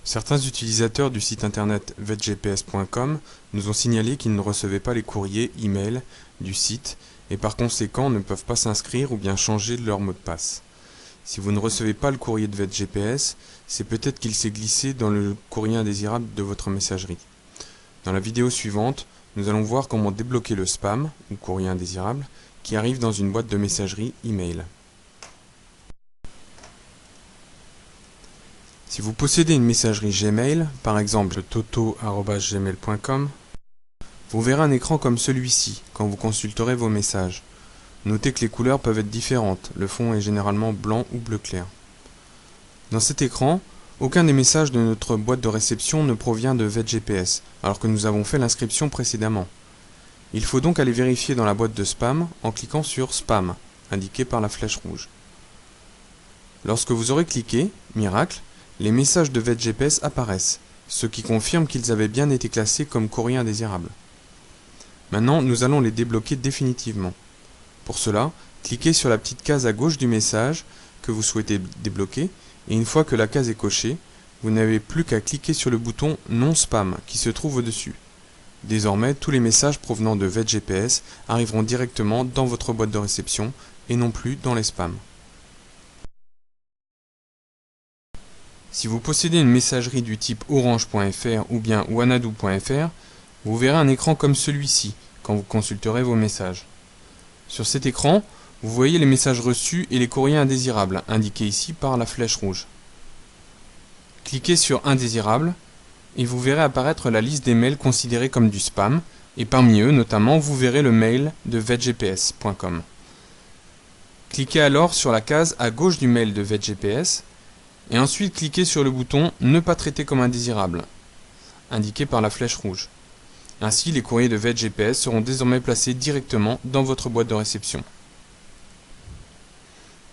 Certains utilisateurs du site internet vetgps.com nous ont signalé qu'ils ne recevaient pas les courriers e-mail du site et par conséquent ne peuvent pas s'inscrire ou bien changer leur mot de passe. Si vous ne recevez pas le courrier de VetGPS, c'est peut-être qu'il s'est glissé dans le courrier indésirable de votre messagerie. Dans la vidéo suivante, nous allons voir comment débloquer le spam ou courrier indésirable qui arrive dans une boîte de messagerie e-mail. Si vous possédez une messagerie Gmail, par exemple toto@gmail.com, vous verrez un écran comme celui-ci quand vous consulterez vos messages. Notez que les couleurs peuvent être différentes, le fond est généralement blanc ou bleu clair. Dans cet écran, aucun des messages de notre boîte de réception ne provient de VetGPS, alors que nous avons fait l'inscription précédemment. Il faut donc aller vérifier dans la boîte de spam en cliquant sur Spam, indiqué par la flèche rouge. Lorsque vous aurez cliqué, miracle, les messages de VetGPS apparaissent, ce qui confirme qu'ils avaient bien été classés comme courrier indésirable. Maintenant, nous allons les débloquer définitivement. Pour cela, cliquez sur la petite case à gauche du message que vous souhaitez débloquer et une fois que la case est cochée, vous n'avez plus qu'à cliquer sur le bouton Non spam qui se trouve au-dessus. Désormais, tous les messages provenant de VetGPS arriveront directement dans votre boîte de réception et non plus dans les spams. Si vous possédez une messagerie du type orange.fr ou bien wanadoo.fr, vous verrez un écran comme celui-ci quand vous consulterez vos messages. Sur cet écran, vous voyez les messages reçus et les courriers indésirables, indiqués ici par la flèche rouge. Cliquez sur Indésirables et vous verrez apparaître la liste des mails considérés comme du spam, et parmi eux, notamment, vous verrez le mail de vetgps.com. Cliquez alors sur la case à gauche du mail de VetGPS, et ensuite cliquez sur le bouton « Ne pas traiter comme indésirable » indiqué par la flèche rouge. Ainsi, les courriers de VetGPS seront désormais placés directement dans votre boîte de réception.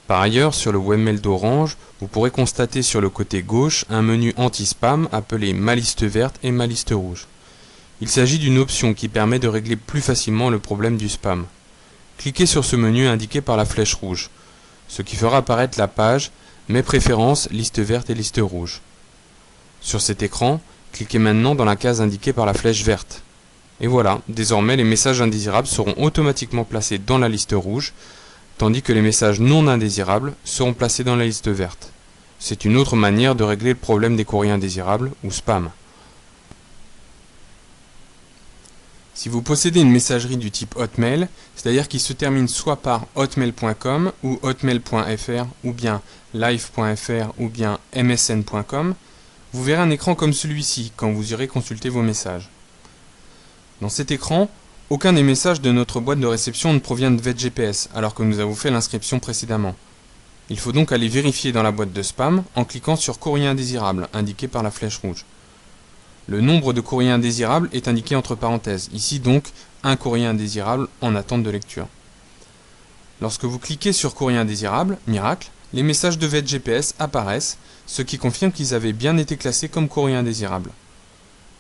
Par ailleurs, sur le webmail d'Orange, vous pourrez constater sur le côté gauche un menu anti-spam appelé « Ma liste verte » et « Ma liste rouge ». Il s'agit d'une option qui permet de régler plus facilement le problème du spam. Cliquez sur ce menu indiqué par la flèche rouge, ce qui fera apparaître la page Mes préférences, liste verte et liste rouge. Sur cet écran, cliquez maintenant dans la case indiquée par la flèche verte. Et voilà, désormais les messages indésirables seront automatiquement placés dans la liste rouge, tandis que les messages non indésirables seront placés dans la liste verte. C'est une autre manière de régler le problème des courriers indésirables ou spam. Si vous possédez une messagerie du type Hotmail, c'est-à-dire qui se termine soit par hotmail.com ou hotmail.fr ou bien live.fr ou bien msn.com, vous verrez un écran comme celui-ci quand vous irez consulter vos messages. Dans cet écran, aucun des messages de notre boîte de réception ne provient de VetGPS alors que nous avons fait l'inscription précédemment. Il faut donc aller vérifier dans la boîte de spam en cliquant sur Courrier indésirable indiqué par la flèche rouge. Le nombre de courriers indésirables est indiqué entre parenthèses, ici donc un courrier indésirable en attente de lecture. Lorsque vous cliquez sur Courrier indésirable, miracle, les messages de VetGPS apparaissent, ce qui confirme qu'ils avaient bien été classés comme courrier indésirable.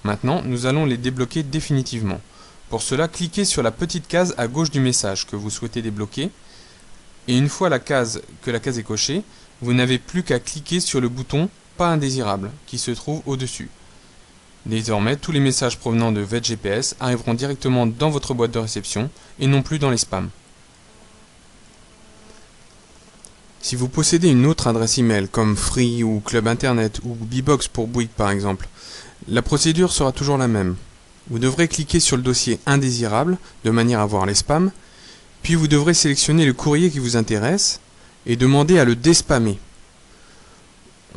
Maintenant, nous allons les débloquer définitivement. Pour cela, cliquez sur la petite case à gauche du message que vous souhaitez débloquer, et une fois que la case est cochée, vous n'avez plus qu'à cliquer sur le bouton Pas indésirable qui se trouve au-dessus. Désormais, tous les messages provenant de VetGPS arriveront directement dans votre boîte de réception et non plus dans les spams. Si vous possédez une autre adresse email comme Free ou Club Internet ou Bbox pour Bouygues par exemple, la procédure sera toujours la même. Vous devrez cliquer sur le dossier indésirable de manière à voir les spams, puis vous devrez sélectionner le courrier qui vous intéresse et demander à le déspammer.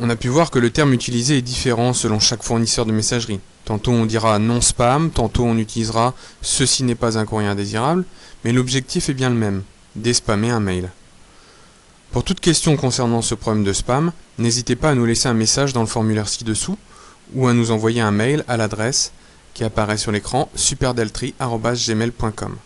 On a pu voir que le terme utilisé est différent selon chaque fournisseur de messagerie. Tantôt on dira non spam, tantôt on utilisera ceci n'est pas un courrier indésirable, mais l'objectif est bien le même, déspammer un mail. Pour toute question concernant ce problème de spam, n'hésitez pas à nous laisser un message dans le formulaire ci-dessous ou à nous envoyer un mail à l'adresse qui apparaît sur l'écran superdeltri@gmail.com.